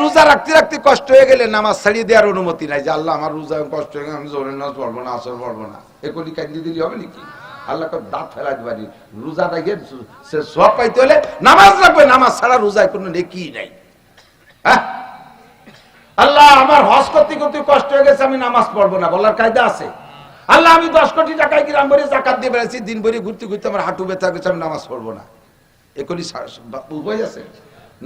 রোজা রাখতে রাখতে কষ্ট হয়ে গেলে নামাজ ছাড়িয়ে দেওয়ার অনুমতি নাই, যে আল্লাহ আমার রোজা কষ্ট হয়ে গেলে আমি জোরে নামাজ পড়বো না, আসর পড়বো না, এগুলি কান্দি দিলি হবে নাকি? আল্লাহ দাঁত ফেলাতে পারি, রোজা রেখে সে সব পাইতে হলে নামাজ রাখবে, নামাজ ছাড়া রোজায় কোনো নেকি নাই। হ্যাঁ, আল্লাহ আমার হজ করতে করতে কষ্ট হয়ে গেছে, আমি নামাজ পড়বো না, বলার কায়দা আছে? আল্লাহ আমি 10 কোটি টাকায় গ্রাম ভরে জাকাত দিয়ে বেড়াচ্ছি, দিন ভরে ঘুরতে ঘুরতে আমার হাঁটু ব্যথা গেছে, আমি নামাজ পড়বো না, এগুলি উভয় আছে।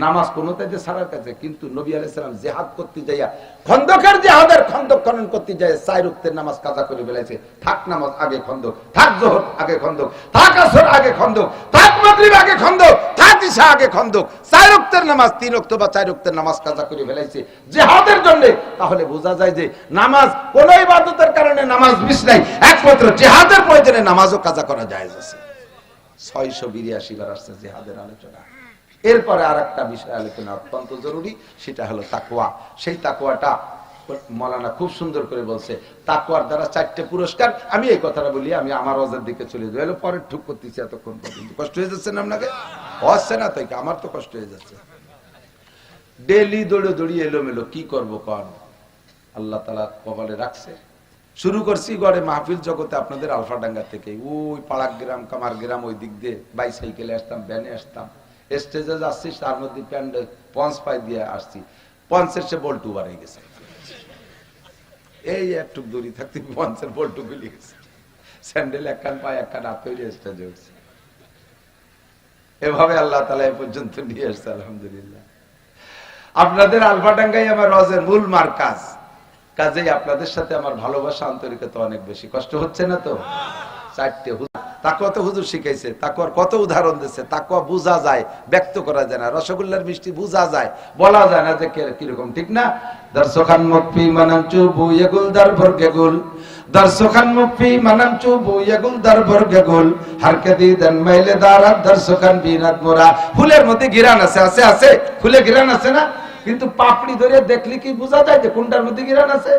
নামাজ কোনোটাই যে ছাড়ার কাছে। কিন্তু নবী আলাইহিস সালাম জিহাদ করতে যাইয়া, খন্দকের জিহাদের খন্দক খনন করতে যায়, 4 ওয়াক্তের নামাজ কাজা করে ফেলেছে। থাক নামাজ আগে খন্দক, থাক যোহর আগে খন্দক, থাক আসর আগে খন্দক, থাক মাগরিব আগে খন্দক, থাক ইশা আগে খন্দক, 4 ওয়াক্তের নামাজ 3 ওয়াক্ত বা 4 ওয়াক্তের নামাজ কাজা করে ফেলেছে জিহাদের জন্য। তাহলে বোঝা যায় যে নামাজ কোন ইবাদতের কারণে নামাজ মিস নাই, একমাত্র জিহাদের প্রয়োজনে নামাজও কাজা করা জায়েজ আছে। 682 বার আসছে জিহাদের আলোচনা। এরপরে আরেকটা বিষয় আলোচনা অত্যন্ত জরুরি, সেটা হলো তাকওয়া। সেই তাকওয়াটা মাওলানা খুব সুন্দর করে বলছে, তাকওয়ার দ্বারা 4টে পুরস্কার। আমি এই কথাটা বলি, আমি আমার ওয়াজের দিকে চলে যাই, পরে ঠুক করতেছি এতক্ষণ পর্যন্ত। কষ্ট হয়ে যাচ্ছে না আপনাকে? হচ্ছে না তাই? আমার তো কষ্ট হয়ে যাচ্ছে, ডেলি দৌড়ে দৌড়িয়ে এলোমেলো, কি করবো কন? আল্লাহ তাআলা কপালে রাখছে। শুরু করছি গড়ে মাহফিল জগতে আপনাদের আলফাডাঙ্গা থেকে, ওই পাড়াক গ্রাম কামার গ্রাম ওই দিক দিয়ে বাইসাইকেলে আসতাম, ভ্যানে আসতাম, স্টেজে যাচ্ছি, তার মধ্যে প্যান্ড পঞ্চ পাই দিয়ে আসছি, পঞ্চের সে বল্টু বাড়াই গেছে, এই একটু দূরি থাকতে পঞ্চের বল্টু গুলি গেছে, স্যান্ডেল একখান পায় একখান হাত তৈরি স্টেজে উঠছে। এভাবে আল্লাহ তাআলা এ পর্যন্ত নিয়ে আসছে আলহামদুলিল্লাহ। আপনাদের আলফাডাঙ্গাই আমার রজের মূল মারকাজ, কাজেই আপনাদের সাথে আমার ভালোবাসা আন্তরিকতা অনেক বেশি। কষ্ট হচ্ছে না তো? 4টে তাকওয়া তো হুজুর শিখাইছে, তাকওয়ার কত উদাহরণ দিচ্ছে। তাকওয়া বোঝা যায়, ব্যক্ত করা যায় না। রসগোল্লার মিষ্টি বোঝা যায়, বলা যায় না যে কিরকম, ঠিক না? দর্শখান মুকফি মানামচু বুয়েগুল দরবর গেগুল, দর্শখান মুকফি মানামচু বুয়েগুল দরবর গেগুল, হারকাতি দেন মাইলে দারাত দর্শখান বিনাত মোরা। ফুলের মধ্যে ঘিরান আছে, আছে আছে, ফুলে ঘিরান আছে না? কিন্তু পাপড়ি ধরে দেখলি কি বোঝা যায় যে কোনটার মধ্যে ঘিরান আছে?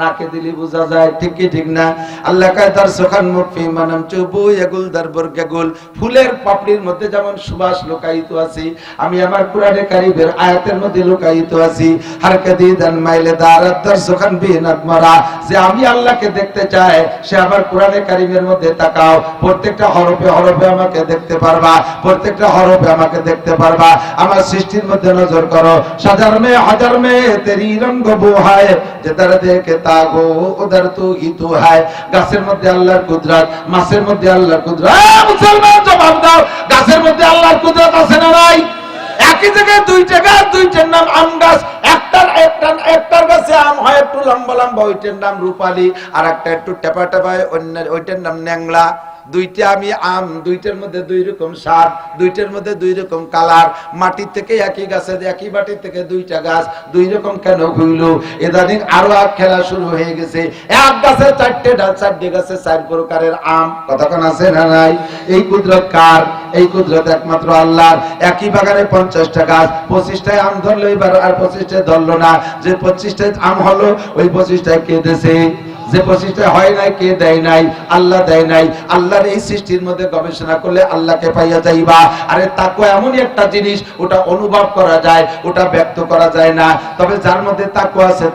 নাকে দিলি বোঝা যায়, ঠিক কি ঠিক না? আল্লাহ কয় দর্শখান মুকফি মানামচু বুয়েগুল দরবর গেগুল, ফুলের পাপড়ির মধ্যে যেমন সুবাস লুকায়িত আছে, আমি আমার কোরআনে কারীমের আয়াতের মধ্যে লুকায়িত আছি। হারকাতি দেন মাইলে দারাত দর্শখান বিনাত মোরা, যে আমি আল্লাহকে দেখতে চাই সে আমার কোরআনে কারীমের মধ্যে তাকাও, প্রত্যেকটা হরফে হরফে আমাকে দেখতে পারবা, প্রত্যেকটা হরফে আমাকে দেখতে পারবা। আমার সৃষ্টির মধ্যে নজর করো, হাজার মে তেরি রঙ্গ বো হায়, যেদার দেখে তাগো উদার তু হি তু হায়। গাছের মধ্যে আল্লাহর কুদরত, মাছের মধ্যে আল্লাহর কুদরত। মুসলমান জবাব দাও, গাছের মধ্যে আল্লাহর কুদরত আছে না নাই? একই জায়গায় 2টা গাছ, 2টার নাম আম গাছ। একটার গাছে আম হয় একটু লম্বা লম্বা, ওইটার নাম রূপালী, আর একটা একটু টেপা টেপা, ওইটার নাম ন্যাংলা। 2টা আমি আম, 2টার মধ্যে 2 রকম স্বাদ, 2টার মধ্যে 2 রকম কালার। মাটির থেকে একই গাছে, একই মাটির থেকে 2টা গাছ 2 রকম কেন হইল? ইদানিং আরো এক খেলা শুরু হয়ে গেছে, এক গাছে 4টে ডাল, 4টে গাছে 4 প্রকারের আম। কতক্ষণ আছে না নাই? এই কুদরত কার? এই কুদরত একমাত্র আল্লাহর। একই বাগানে 50টা গাছ, 25টায় আম ধরলো এবার, আর 25টায় ধরলো না। যে 25টায় আম হলো ওই 25টায় কে দিয়েছে? যে 25টা হয় নাই, কে দেয় নাই? আল্লাহ দেয় নাই। আল্লাহর এই সৃষ্টির মধ্যে গবেষণা করলে আল্লাহকে পাইয়া যাইবা। আরে তাকওয়া এমনই একটা জিনিস, ওটা অনুভব করা যায়, ওটা ব্যক্ত করা যায় না। তবে যার মধ্যে তাকওয়া আছে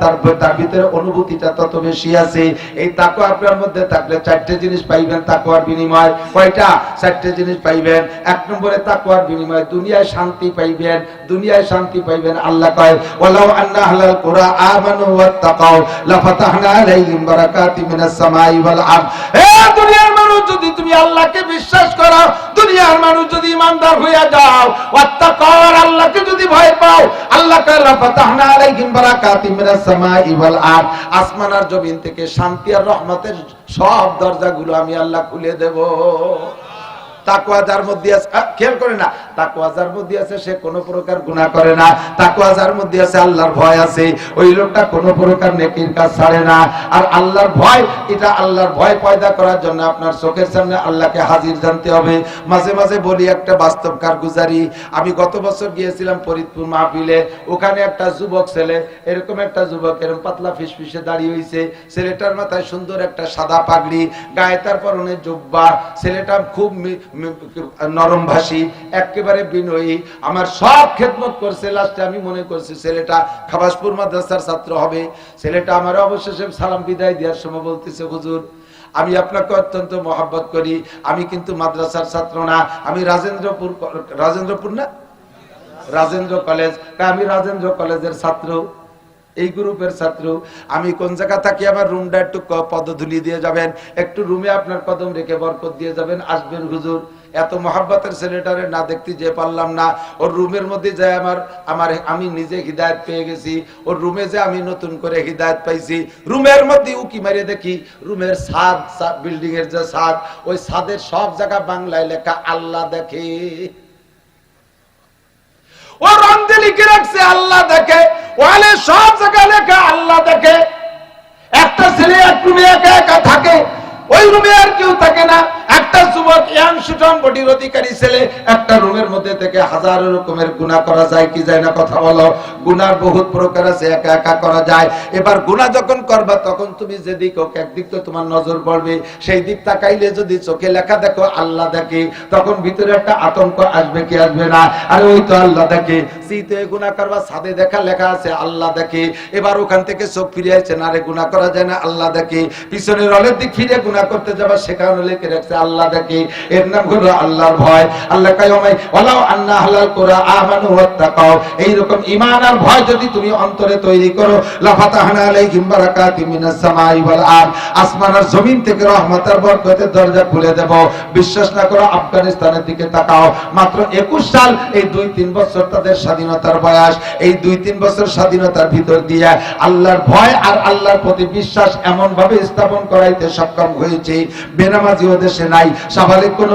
তার ভিতরে অনুভূতিটা তত বেশি আছে। এই তাকওয়া আপনার মধ্যে থাকলে 4টে জিনিস পাইবেন তাকওয়ার বিনিময়। কয়টা? 4টে জিনিস পাইবেন। 1 নম্বরে তাকওয়ার বিনিময় দুনিয়ায় শান্তি পাইবেন, দুনিয়ায় শান্তি পাইবেন। আল্লাহ কয় ওয়ালাউ আন্না আহলাল কুরা আমানু ওয়াত্তাকাউ লাফাতাহনা আলাইহিম বারাকাতিম মিনাস সামাই ওয়াল আরদ। হে দুনিয়ার মানুষ, যদি তুমি আল্লাহকে বিশ্বাস করো, দুনিয়ার মানুষ যদি ইমানদার হয়ে যাও, ওয়াত্তাকাউ, আল্লাহকে যদি ভয় পাও, আল্লাহ কয় লাফাতাহনা আলাইহিম বারাকাতিম মিনাস সামাই ওয়াল আরদ, আসমান আর জমিন থেকে শান্তি আর রহমতের সব দরজাগুলো আমি আল্লাহ খুলে দেব। তাকওয়া যার মধ্যে আছে, খেয়াল করে না, তাকওয়া যার মধ্যে আছে সে কোনো প্রকার গুনাহ করে না। তাকওয়া যার মধ্যে আছে, আল্লাহর ভয় আছে, ওই লোকটা কোনো প্রকার নেকির কাজ ছাড়ে না। আর আল্লাহর ভয়, এটা আল্লাহর ভয় পয়দা করার জন্য আপনার চোখের সামনে আল্লাহকে হাজির জানতে হবে। মাঝে মাঝে বলি একটা বাস্তব কারগুজারি। আমি গত বছর গিয়েছিলাম ফরিদপুর মাহফিলে, ওখানে একটা যুবক ছেলে, এরকম একটা যুবক এরকম পাতলা ফিসফিসে দাঁড়িয়ে হয়েছে। ছেলেটার মাথায় সুন্দর একটা সাদা পাগড়ি, গায়ে তার পরনে জুব্বা। ছেলেটা খুব নরম ভাষী, একেবারে বিনয়ী, আমার সব খেদমত করছে। লাস্টে আমি মনে করছি ছেলেটা খাবাসপুর মাদ্রাসার ছাত্র হবে। ছেলেটা আমার অবশেষে সালাম বিদায় দেওয়ার সময় বলতেছে, হুজুর আমি আপনাকে অত্যন্ত মহব্বত করি, আমি কিন্তু মাদ্রাসার ছাত্র না, আমি রাজেন্দ্রপুর না রাজেন্দ্র কলেজ, আমি রাজেন্দ্র কলেজের ছাত্র, এই গ্রুপের ছাত্র। আমি কোন জায়গা থাকি, আমার রুমটা একটু পদধূলি দিয়ে যাবেন, একটু রুমে আপনার কদম রেখে বরকত দিয়ে যাবেন, আসবেন হুজুর। এত মহাব্বতের ছেলেটারে না দেখতে যে পারলাম না, ওর রুমের মধ্যে যায় আমি নিজে হিদায়ত পেয়ে গেছি। ওর রুমে যে আমি নতুন করে হিদায়ত পাইছি। রুমের মধ্যে উকি মারে দেখি রুমের ছাদ, বিল্ডিং এর যে ছাদ, ওই ছাদের সব জায়গা বাংলায় লেখা আল্লাহ দেখে। ও রং দিয়ে লিখে রাখছে আল্লাহ দেখে, ওয়ালে সব জায়গায় লেখা আল্লাহ দেখে। একটা ছেলে এক রুমে একা একা থাকে, ওই রুমে আর কেউ থাকে না। একটা যুবক ইয়াং সুঠাম বডির অধিকারী ছেলে, একটা রুমের মধ্যে থেকে হাজার রকমের গুনাহ করা যায় কি যায় না, কথা বলো। গুনার বহুত প্রকার আছে, একা একা করা যায়। এবার গুনাহ যখন করবা তখন তুমি যেদিক হোক, একদিক তো তোমার নজর পড়বে, সেই দিক তাকাইলে যদি চোখে লেখা দেখো আল্লাহ দেখে, তখন ভিতরে একটা আতঙ্ক আসবে কি আসবে না? আরে ওই তো আল্লাহ দেখে। শীতে গুনাহ করবা, ছাদে দেখা লেখা আছে আল্লাহ দেখে। এবার ওখান থেকে চোখ ফিরে আসছে না, রে গুনাহ করা যায় না, আল্লাহ দেখে। পিছনের রলের দিক ফিরে গুনাহ করতে যাবা, সেখানে লিখে রাখছে আল্লাহ দেখে। এর নাম হলো আল্লাহর ভয়। আল্লাহ কায়মাই ওয়ালাউ আন্না আহলাল কুরা আমানু ওয়াত্তাকাও, এই রকম ঈমান আর ভয় যদি তুমি অন্তরে তৈরি করো, লাফাতাহনা আলাইহিম বারাকাতিম মিনাস সামাই ওয়াল আরদ, আসমান আর জমিন থেকে রহমত আর বরকতের দরজা খুলে দেব। বিশ্বাস না করো আফগানিস্তানের দিকে তাকাও, মাত্র 21 সাল, এই 2-3 বছর তাদের স্বাধীনতার বয়স। এই 2-3 বছর স্বাধীনতার ভিতর দিয়ে আল্লাহর ভয় আর আল্লাহর প্রতি বিশ্বাস এমন ভাবে স্থাপন করাইতে সক্ষম হয়েছে, বেনামাজি ও দেশে নাই। সাবালিক কোন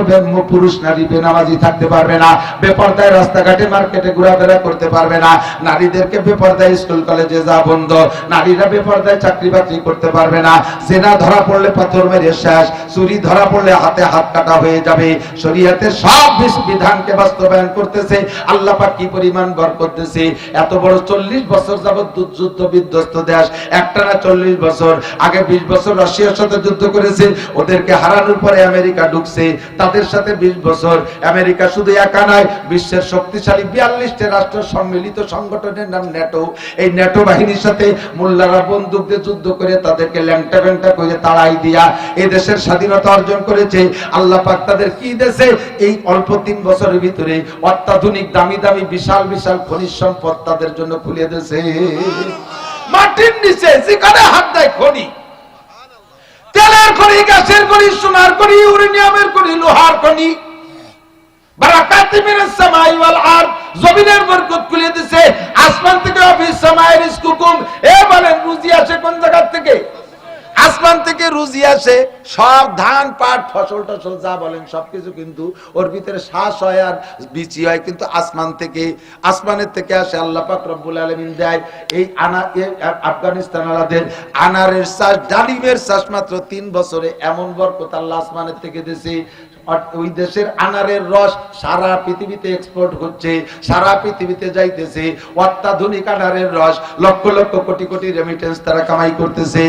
পুরুষ নারী বেনামাজি থাকতে পারবে না, বেপরদায় রাস্তাঘাটে মার্কেটে ঘোরাফেরা করতে পারবে না, নারীদেরকে বেপরদায় স্কুল কলেজে যা বন্ধ, নারীরা বেপরদায় চাকরি বাকরি করতে পারবে না। জেনা ধরা পড়লে পাথর মেরে শেষ, চুরি ধরা পড়লে হাতে হাত কাটা হয়ে যাবে। শরীয়তের সব বিধানকে বাস্তবায়ন করতেছে আল্লাহ পাক, কি পরিমাণ বরকত দিয়েছে। এত বড় 40 বছর যাবত যুদ্ধ বিধ্বস্ত দেশ, একটানা 40 বছর। আগে 20 বছর রাশিয়ার সাথে যুদ্ধ করেছে, ওদেরকে হারানোর পরে আমেরিকা ঢুকছে, তাদের সাথে 20 বছর। আমেরিকা শুধু একা নয়, বিশ্বের শক্তিশালী 42টি রাষ্ট্র সম্মিলিত সংগঠনের নাম ন্যাটো। এই ন্যাটো বাহিনীর সাথে মোল্লারা বন্দুক দিয়ে যুদ্ধ করে তাদেরকে ল্যাংটা ব্যাংটা করে তাড়াই দিয়া এই দেশের স্বাধীনতা অর্জন করেছে। আল্লাহ পাক তাদের কি দেশে এই অল্প 3 বছরের ভিতরে অত্যাধুনিক দামি দামি বিশাল বিশাল খনিজ সম্পদ তাদের জন্য খুলে দিয়েছে। মাটির নিচে যেখানে হাত দেয় খনি, তেলের খনি, গ্যাসের খনি, সোনার খনি, ইউরেনিয়ামের খনি, লোহার খনি, বারাকাতিম মিনাস সামাই ওয়াল আরদ, জমিনের বরকত খুলে দিয়েছে। আসমান থেকে অফিস সামাই রিজকুকুম, এ বলেন রুজি আসে কোন জায়গা থেকে? আসমান থেকে রুজি আসে। সব ধান পাট ফসল টসল যা বলেন সবকিছু কিন্তু ওর ভিতরে শ্বাস হয় আর বিচি হয়, কিন্তু আসমান থেকে, আসমানের থেকে আসে। আল্লাহ পাক রব্বুল আলামিন দেয়। এই আফগানিস্তান ওয়ালাদের আনারের চাষ, ডালিমের চাষ মাত্র 3 বছরে এমন বরকত আল্লাহ আসমানের থেকে দিয়েছে। ওই দেশের আনারের রস সারা পৃথিবীতে এক্সপোর্ট হচ্ছে, সারা পৃথিবীতে যাইতেছে। অত্যাধুনিক আনারের রস, লক্ষ লক্ষ কোটি কোটি রেমিটেন্স তারা কামাই করতেছে।